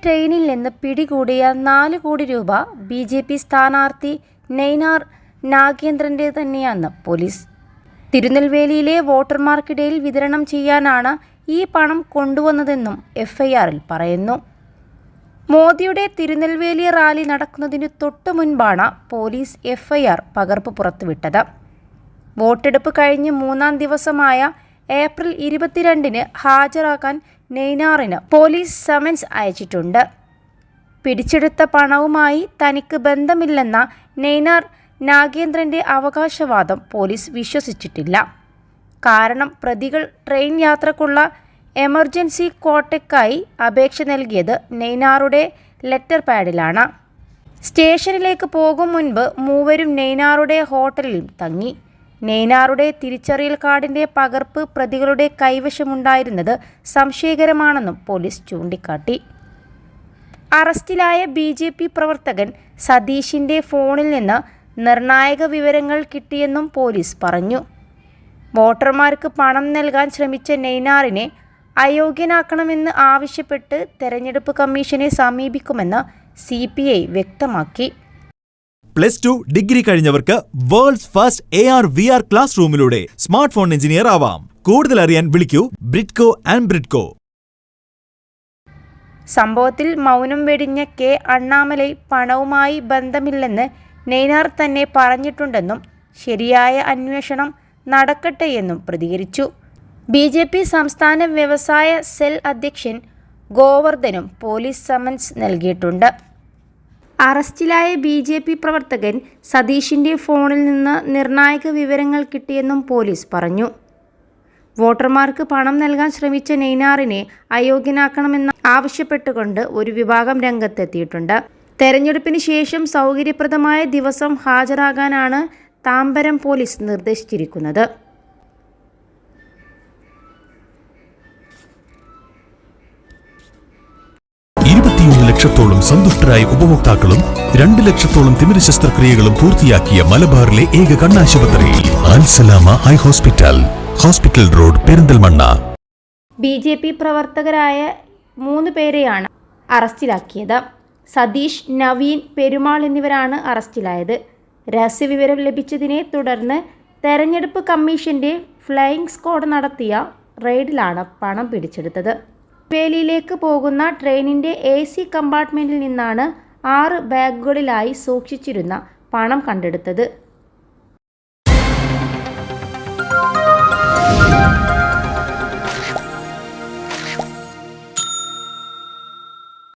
ട്രെയിനിൽ നിന്ന് പിടികൂടിയ 4 കോടി രൂപ BJP സ്ഥാനാർത്ഥി നെയ്നാർ നാഗേന്ദ്രൻ്റെ തന്നെയാണെന്ന് പോലീസ്. തിരുനെൽവേലിയിലെ വോട്ടർമാർക്കിടയിൽ വിതരണം ചെയ്യാനാണ് ഈ പണം കൊണ്ടുവന്നതെന്നും FIRൽ പറയുന്നു. മോദിയുടെ തിരുനെൽവേലി റാലി നടക്കുന്നതിനു തൊട്ടു മുൻപാണ് പോലീസ് FIR പകർപ്പ് പുറത്തുവിട്ടത്. വോട്ടെടുപ്പ് കഴിഞ്ഞ് 3-ാം ദിവസമായ ഏപ്രിൽ 22-ന് ഹാജരാക്കാൻ നെയ്നാറിന് പോലീസ് സമൻസ് അയച്ചിട്ടുണ്ട്. പിടിച്ചെടുത്ത പണവുമായി തനിക്ക് ബന്ധമില്ലെന്ന നെയ്നാർ നാഗേന്ദ്രൻ്റെ അവകാശവാദം പോലീസ് വിശ്വസിച്ചിട്ടില്ല. കാരണം പ്രതികൾ ട്രെയിൻ യാത്രക്കുള്ള എമർജൻസി ക്വാട്ടയ്ക്കായി അപേക്ഷ നൽകിയത് നെയ്നാറുടെ ലെറ്റർ പാഡിലാണ്. സ്റ്റേഷനിലേക്ക് പോകും മുൻപ് മൂവരും നെയ്നാറുടെ ഹോട്ടലിൽ തങ്ങി. നെയ്നാറുടെ തിരിച്ചറിയൽ കാർഡിൻ്റെ പകർപ്പ് പ്രതികളുടെ കൈവശമുണ്ടായിരുന്നത് സംശയകരമാണെന്നും പോലീസ് ചൂണ്ടിക്കാട്ടി. അറസ്റ്റിലായ BJP പ്രവർത്തകൻ സതീഷിൻ്റെ ഫോണിൽ നിന്ന് നിർണായക വിവരങ്ങൾ കിട്ടിയെന്നും പോലീസ് പറഞ്ഞു. വോട്ടർമാർക്ക് പണം നൽകാൻ ശ്രമിച്ച നെയ്നാറിനെ അയോഗ്യനാക്കണമെന്ന് ആവശ്യപ്പെട്ട് തെരഞ്ഞെടുപ്പ് കമ്മീഷനെ സമീപിക്കുമെന്ന് CPI വ്യക്തമാക്കി. +2 ഡിഗ്രി കഴിഞ്ഞവർക്ക് വേൾഡ്സ് ഫസ്റ്റ് AR/VR ക്ലാസ് റൂമിലൂടെ സ്മാർട്ട് ഫോൺ എഞ്ചിനീയർ ആവാം. കൂടുതൽ അറിയാൻ വിളിക്കൂ ബ്രിഡ്കോ ആൻഡ് ബ്രിഡ്കോ. സംഭവത്തിൽ മൗനം വെടിഞ്ഞ K അണ്ണാമലൈ പണവുമായി ബന്ധമില്ലെന്ന് നെയ്നാർ തന്നെ പറഞ്ഞിട്ടുണ്ടെന്നും ശരിയായ അന്വേഷണം നടക്കട്ടെയെന്നും പ്രതികരിച്ചു. BJP സംസ്ഥാന വ്യവസായ സെൽ അധ്യക്ഷൻ ഗോവർദ്ധനും പോലീസ് സമൻസ് നൽകിയിട്ടുണ്ട്. അറസ്റ്റിലായ BJP പ്രവർത്തകൻ സതീഷിൻ്റെ ഫോണിൽ നിന്ന് നിർണായക വിവരങ്ങൾ കിട്ടിയെന്നും പോലീസ് പറഞ്ഞു. വോട്ടർമാർക്ക് പണം നൽകാൻ ശ്രമിച്ച നെയ്നാറിനെ അയോഗ്യനാക്കണമെന്ന് ആവശ്യപ്പെട്ടുകൊണ്ട് ഒരു വിഭാഗം രംഗത്തെത്തിയിട്ടുണ്ട്. തെരഞ്ഞെടുപ്പിന് ശേഷം സൗകര്യപ്രദമായ ദിവസം ഹാജരാകാനാണ് താമ്പരം പോലീസ് നിർദ്ദേശിച്ചിരിക്കുന്നത്. ലക്ഷത്തോളം സന്തുഷ്ടരായ ഉപഭോക്താക്കളും 2 ലക്ഷത്തോളം തിമിര ശസ്ത്രക്രിയകളും പൂർത്തിയാക്കിയ മലബാറിലെ ഏക കണ്ണാശുപത്രി Al Salama eye hospital, hospital road, Perinthalmanna. BJP പ്രവർത്തകരായ 3 പേരെയാണ് അറസ്റ്റിലാക്കിയത്. സതീഷ്, നവീൻ, പെരുമാൾ എന്നിവരാണ് അറസ്റ്റിലായത്. രഹസ്യവിവരം ലഭിച്ചതിനെ തുടർന്ന് തെരഞ്ഞെടുപ്പ് കമ്മീഷന്റെ ഫ്ലൈയിങ് സ്ക്വാഡ് നടത്തിയ റെയ്ഡിലാണ് പണം പിടിച്ചെടുത്തത്. വേലിയിലേക്ക് പോകുന്ന ട്രെയിനിൻ്റെ AC കമ്പാർട്ട്മെൻറ്റിൽ നിന്നാണ് 6 ബാഗുകളിലായി സൂക്ഷിച്ചിരുന്ന പണം കണ്ടെടുത്തത്.